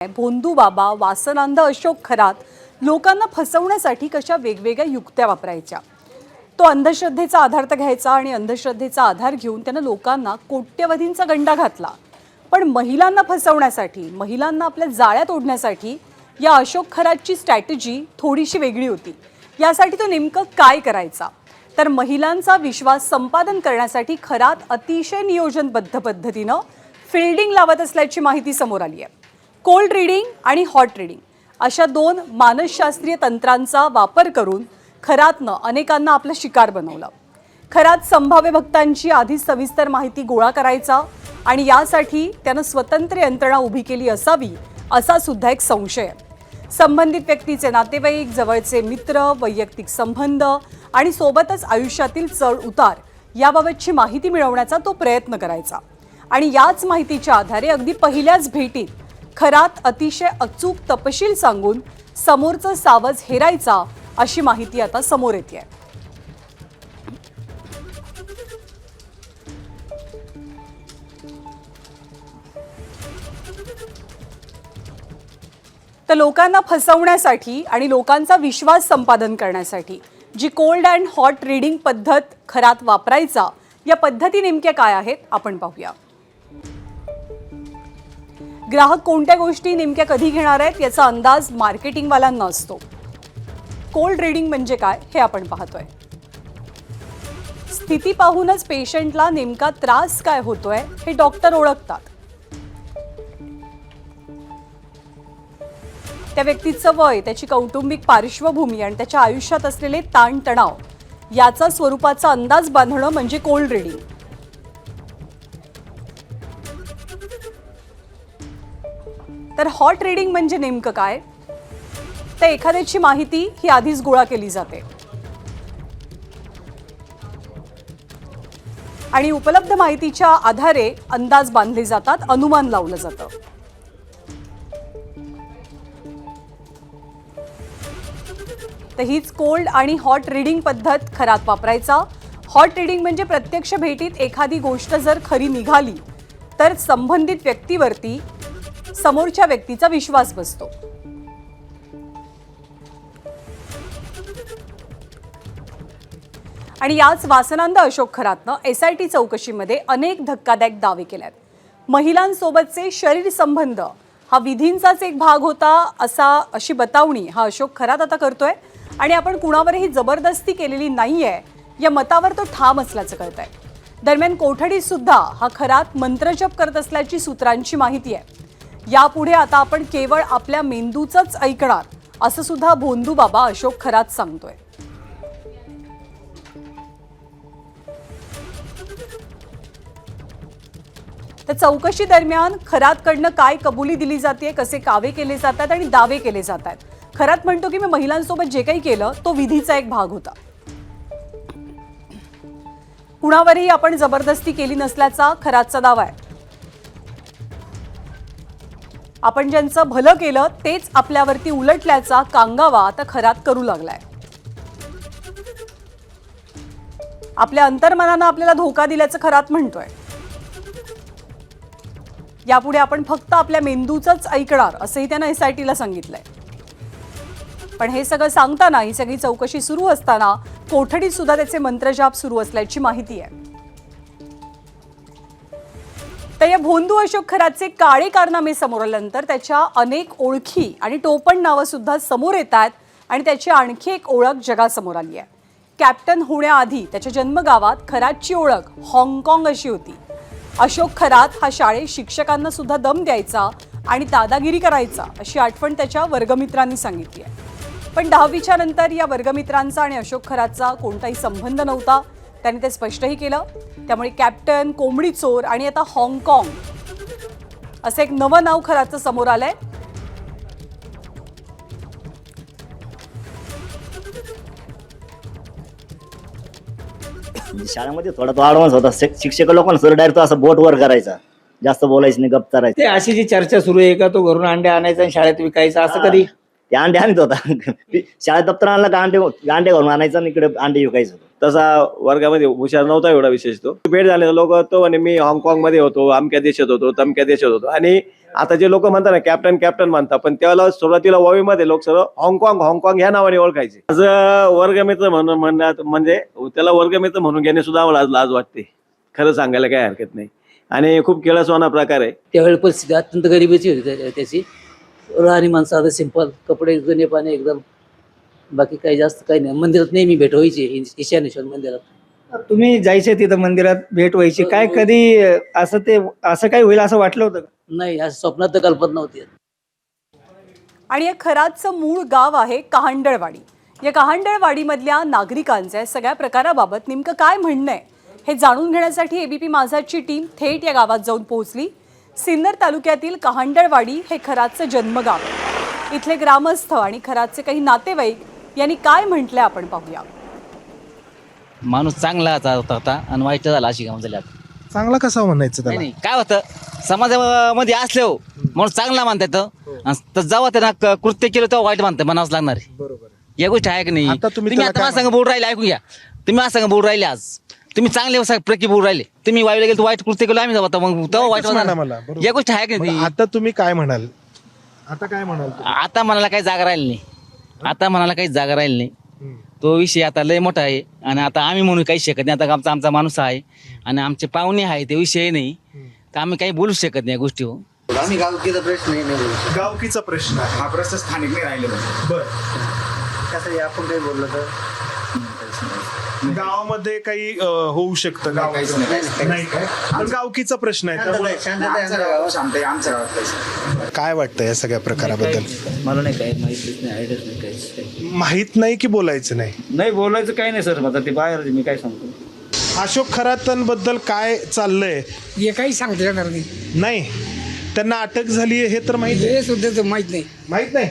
भोंदू बाबा, वासनांध अशोक खरात लोकांना फसवण्यासाठी कशा वेगवेगळ्या युक्त्या वापरायच्या। तो अंधश्रद्धेचा आधार तर घ्यायचा आणि अंधश्रद्धेचा आधार घेऊन त्यानं लोकांना कोट्यवधींचा गंडा घातला। पण महिलांना फसवण्यासाठी, महिलांना आपल्या जाळ्यात ओढण्यासाठी या अशोक खरातची स्ट्रॅटेजी थोडीशी वेगळी होती। यासाठी तो नेमकं काय करायचा, तर महिलांचा विश्वास संपादन करण्यासाठी खरात अतिशय नियोजनबद्ध पद्धतीनं फिल्डिंग लावत असल्याची माहिती समोर आली आहे। कोल्ड रीडिंग आणि हॉट रीडिंग अशा दोन मानसशास्त्रीय तंत्रांचा वापर करून खरातनं अनेकांना आपलं शिकार बनवलं। खरात संभाव्य भक्तांची आधीच सविस्तर माहिती गोळा करायचा आणि यासाठी त्यानं स्वतंत्र यंत्रणा उभी केली असावी असा सुद्धा एक संशय आहे। संबंधित व्यक्तीचे नातेवाईक, जवळचे मित्र, वैयक्तिक संबंध आणि सोबतच आयुष्यातील चढ उतार याबाबतची माहिती मिळवण्याचा तो प्रयत्न करायचा आणि याच माहितीच्या आधारे अगदी पहिल्याच भेटीत खरात अतिशय अचूक तपशील सांगून समोरचं सावज हेरायचा अशी माहिती आता समोर येते। तर लोकांना फसवण्यासाठी आणि लोकांचा विश्वास संपादन करण्यासाठी जी कोल्ड अँड हॉट रीडिंग पद्धत खरात वापरायचा, या पद्धती नेमक्या काय आहेत आपण पाहूया। ग्राहक कोणत्या गोष्टी नेमक्या कधी घेणार आहेत याचा अंदाज मार्केटिंगवाल्यांना असतो। कोल्ड रीडिंग म्हणजे काय हे आपण पाहतोय। स्थिती पाहूनच पेशंटला नेमका त्रास काय होतोय हे डॉक्टर ओळखतात। त्या व्यक्तीचं वय, त्याची कौटुंबिक पार्श्वभूमी आणि त्याच्या आयुष्यात असलेले ताणतणाव याचा स्वरूपाचा अंदाज बांधणं म्हणजे कोल्ड रीडिंग। तर हॉट रीडिंग म्हणजे नेमकं काय, तर एखाद्याची माहिती ही आधीच गोळा केली जाते आणि उपलब्ध माहितीच्या आधारे अंदाज बांधले जातात, अनुमान लावलं जातं। तर हीच कोल्ड आणि हॉट रीडिंग पद्धत खरात वापरायचा। हॉट रीडिंग म्हणजे प्रत्यक्ष भेटीत एखादी गोष्ट जर खरी निघाली तर संबंधित व्यक्तीवरती समोरच्या व्यक्तीचा विश्वास बसतो। आणि याच वासनांध अशोक खरातनं SIT चौकशीमध्ये अनेक धक्कादायक दावे केलेत। महिलांसोबतचे शरीर संबंध हा विधींचाच एक भाग होता अशी बतावणी हा अशोक खरात आता करतोय आणि आपण कुणावरही जबरदस्ती केलेली नाहीये या मतावर तो ठाम असल्याचं कळतंय। दरम्यान कोठडीत सुद्धा हा खरात मंत्रजप करत असल्याची सूत्रांची माहिती आहे। यापुढे आता आपण केवळ आपल्या मेंदूचंच ऐकणार असं सुद्धा भोंदू बाबा अशोक खरात सांगतोय। तर चौकशी दरम्यान खरातकडनं काय कबुली दिली जाते, कसे कावे केले जातात आणि दावे केले जातात। खरात म्हणतो की मी महिलांसोबत जे काही केलं तो विधीचा एक भाग होता, कुणावरही आपण जबरदस्ती केली नसल्याचा खरातचा दावा आहे। आपण ज्यांचं भलं केलं तेच आपल्यावरती उलटल्याचा कांगावा आता खरात करू लागलाय। आपल्या अंतर्मनानं आपल्याला धोका दिल्याचं खरात म्हणतोय। यापुढे आपण फक्त आपल्या मेंदूचंच ऐकणार असंही त्यानं SITला सांगितलंय। पण हे सगळं सांगताना, ही सगळी चौकशी सुरू असताना कोठडीत सुद्धा त्याचे मंत्रजाप सुरू असल्याची माहिती आहे। तर या भोंदू अशोक खरातचे काळे कारनामे समोर आल्यानंतर त्याच्या अनेक ओळखी आणि टोपण नावं सुद्धा समोर येतात आणि त्याची आणखी एक ओळख जगासमोर आली आहे। कॅप्टन होण्याआधी त्याच्या जन्मगावात खरातची ओळख हाँगकाँग अशी होती। अशोक खरात हा शाळेत शिक्षकांना सुद्धा दम द्यायचा आणि दादागिरी करायचा अशी आठवण त्याच्या वर्गमित्रांनी सांगितली आहे। पण 10वीच्या नंतर या वर्गमित्रांचा आणि अशोक खरातचा कोणताही संबंध नव्हता, त्यांनी ते स्पष्टही केलं। त्यामुळे कॅप्टन, कोंबडी चोर आणि आता हाँगकाँग असं एक नवं नाव खरातचं समोर आलंय। शाळेमध्ये थोडा तो ॲडव्हान्स होता। शिक्षक लोकांना सर डायरेक्ट असं बोट वर करायचा, जास्त बोलायचं नाही, गप्प करायचं। ते अशी जी चर्चा सुरू आहे का तो घरून अंडे आणायचा आणि शाळेत विकायचा, असं कधी? ते अंडे आणत होता शाळेत दप्तर आणला का अंडे घालून आणायचं आणि इकडे अंडे विकायचं। तसा वर्गामध्ये हुशार नव्हता एवढा विशेष तो भेट झालेला लोक तो म्हणे मी हाँगकाँग मध्ये होतो, अमक्या देशात होतो, तमक्या देशात होतो आणि आता जे लोक म्हणतात ना कॅप्टन कॅप्टन म्हणतात, पण त्यावेळेला सुरुवातीला वावीमध्ये लोक सर्व हाँगकाँग ह्या नावाने ओळखायचे. आज वर्गमित्र म्हणून म्हणण्यात म्हणजे त्याला वर्गमित्र म्हणून घेणे सुद्धा आम्हाला आज लाज वाटते, खरं सांगायला काही हरकत नाही. आणि खूप केळसवाना प्रकार आहे. त्यावेळी परिस्थिती अत्यंत गरिबीची होती त्याची. राहणीमान साधं सिंपल, कपडे जुने पाणी एकदम, बाकी काही जास्त काही नाही. मंदिरात नेहमी भेट व्हायची ईशानेश्वर मंदिरात. तुम्ही जायचे तिथं मंदिरात भेट व्हायची काय, कधी असं काही होईल असं वाटलं होतं का? नाही, असं स्वप्नात तर कल्पना नव्हती. आणि या खरातचं मूळ गाव आहे कहांडळवाडी. या कहांडळवाडीमधल्या नागरिकांचं या सगळ्या प्रकाराबाबत नेमकं काय म्हणणं आहे हे जाणून घेण्यासाठी एबीपी माझाची टीम थेट या गावात जाऊन पोहोचली. सिन्नर तालुक्यातील कहांडळवाडी हे खरातचं जन्मगाव आहे. इथले ग्रामस्थ आणि खरातचे काही नातेवाईक यांनी काय म्हटलंय आपण पाहूया. माणूस चांगला होता आणि वाईट झाला अशी गमत झाली आता. चांगला कसा म्हणायचं नाही त्याला? नाही, काय होतं समाजामध्ये असले हो माणूस चांगला मानतात, तर जेव्हा त्यांना कृत्य केलं तेव्हा वाईट मानतं, म्हणावंच लागणार आहे. बरोबर. या गोष्टी आहे की नाही. आता तुम्ही तुम्ही त्याला आता काय माझ्या संग बोल राहिले, ऐकून घ्या. तुम्ही माझ्या संग बोल राहिले, आज तुम्ही चांगले प्रकी बोल राहिले. तुम्ही वाईला गेले तर वाईट कृत्य केलं आम्ही जाऊ, मग तेव्हा वाईट म्हणा होणार. मला, बरोबर. या गोष्टी आहे की मग नाही. आता तुम्ही काय म्हणाल? आता काय म्हणाल तुम्ही? आता म्हणाला काही जागा राहिली नाही. आता म्हणाला काही जागा राहिली नाही. हम्म. तो विषय आता लय मोठा आहे आणि आता आम्ही म्हणून काही शकत नाही. आता आमचा माणूस आहे आणि आमचे पाहुणे आहे, ते विषय नाही, तर आम्ही काही बोलू शकत नाही या गोष्टीवर. आम्ही गावकीचा प्रश्न नाही बोलू. गावकीचा प्रश्न आहे. हा प्रश्न स्थानिक नाही राहिले. बर. कसं आपण काही बोललो तर गावामध्ये काही होऊ शकतं काहीच नाही. नाही काय? पण गावकीचा प्रश्न आहे त्यामुळे आमचं गाव शांत आहे, आमच्या गावात काहीच नाही. काय वाटतं या सगळ्या प्रकाराबद्दल? मला नाही काही माहितीच नाही, आयडियाच नाही काही. माहित नाही की बोलायचं नाही? नाही बोलायचं काही नाही सर, आता ते बाहेर मी काय सांगतो. अशोक खरातांबद्दल काय चाललंय? हे काही सांगता येणार नाही. नाही, त्यांना अटक झाली हे तर माहिती आहे. हे सुद्धा माहित नाही. माहित नाही.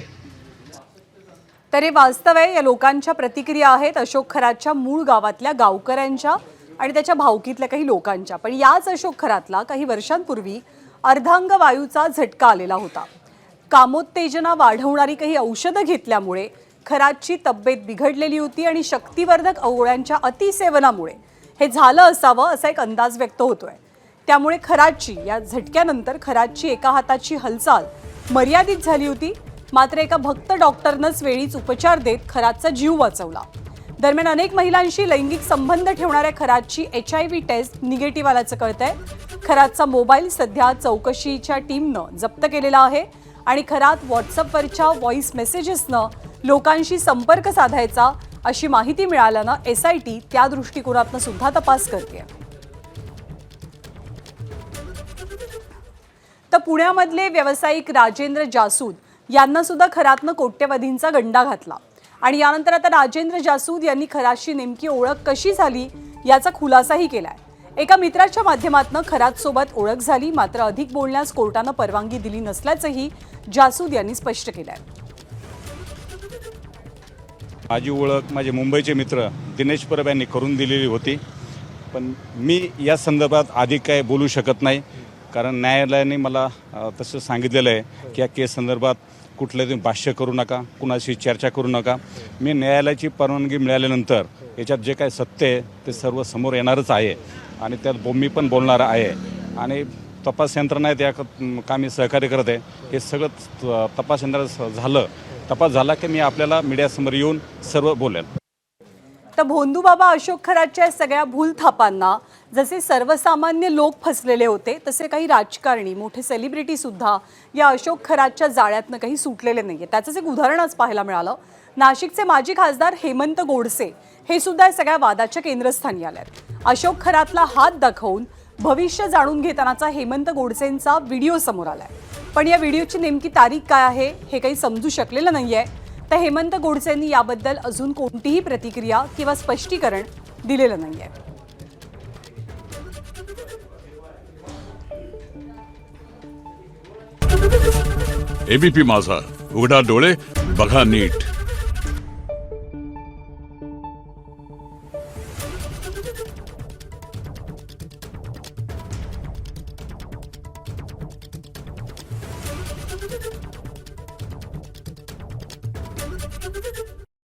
तर हे वास्तव आहे. या लोकांच्या प्रतिक्रिया आहेत अशोक खरातच्या मूळ गावातल्या गावकऱ्यांच्या आणि त्याच्या भावकीतल्या काही लोकांच्या. पण याच अशोक खरातला काही वर्षांपूर्वी अर्धांग वायूचा झटका आलेला होता. कामोत्तेजना वाढवणारी काही औषधं घेतल्यामुळे खरातची तब्येत बिघडलेली होती आणि शक्तिवर्धक गोळ्यांच्या अतिसेवनामुळे हे झालं असावं असा एक अंदाज व्यक्त होतोय. त्यामुळे खरातची या झटक्यानंतर खरातची एका हाताची हालचाल मर्यादित झाली होती. मात्र एका भक्त डॉक्टरनंच वेळीच उपचार देत खरातचा जीव वाचवला. दरम्यान अनेक महिलांशी लैंगिक संबंध ठेवणाऱ्या खरातची HIV टेस्ट निगेटिव्ह आल्याचं कळतंय. खरातचा मोबाईल सध्या चौकशीच्या टीमनं जप्त केलेला आहे आणि खरात व्हॉट्सअपवरच्या व्हॉइस मेसेजेसनं लोकांशी संपर्क साधायचा अशी माहिती मिळाल्यानं SIT त्या दृष्टिकोनातनं सुद्धा तपास करते. तर पुण्यामधले व्यावसायिक राजेंद्र जासूद यांना सुद्धा खरातनं कोट्यवधींचा गंडा घातला आणि यानंतर आता राजेंद्र जासूद यांनी खरातशी नेमकी ओळख कशी झाली याचा खुलासाही केलाय. एका मित्राच्या माध्यमातून खरात सोबत ओळख झाली, मात्र अधिक बोलण्यास कोर्टानं परवानगी दिली नसल्याचंही जासूद यांनी स्पष्ट केलंय. माझी ओळख माझे मुंबईचे मित्र दिनेश परब यांनी करून दिलेली होती, पण मी या संदर्भात अधिक काय बोलू शकत नाही, कारण न्यायालयाने मला तसं सांगितलेलं आहे की या केस संदर्भात कुठलं तुम्ही भाष्य करू नका, कुणाशी चर्चा करू नका. मी न्यायालयाची परवानगी मिळाल्यानंतर याच्यात जे काय सत्य आहे ते सर्व समोर येणारच आहे आणि त्यात मी पण बोलणार आहे आणि तपास यंत्रणा आहे त्या कामी सहकार्य करत आहे. हे सगळं तपास यंत्रणा झालं, तपास झाला की मी आपल्याला मीडियासमोर येऊन सर्व बोलेन. तर भोंदूबाबा अशोक खरातच्या सगळ्या भूलथापांना जसे सर्वसामान्य लोक फसलेले होते तसे काही राजकारणी मोठे सेलिब्रिटी सुद्धा या अशोक खरातच्या जाळ्यातनं काही सुटलेले नाहीये. त्याचंच एक उदाहरण आज पाहायला मिळालं. नाशिकचे माजी खासदार हेमंत गोडसे हे सुद्धा या सगळ्या वादाच्या केंद्रस्थानी आलेत. अशोक खरातला हात दाखवून भविष्य जाणून घेतानाचा हेमंत गोडसेंचा व्हिडिओ समोर आलाय, पण या व्हिडिओची नेमकी तारीख काय आहे हे काही समजू शकलेलं नाहीये. तर हेमंत गोडसेंनी याबद्दल अजून कोणतीही प्रतिक्रिया किंवा स्पष्टीकरण दिलेलं नाहीये. एबीपी माझा, उघडा डोळे बघा नीट.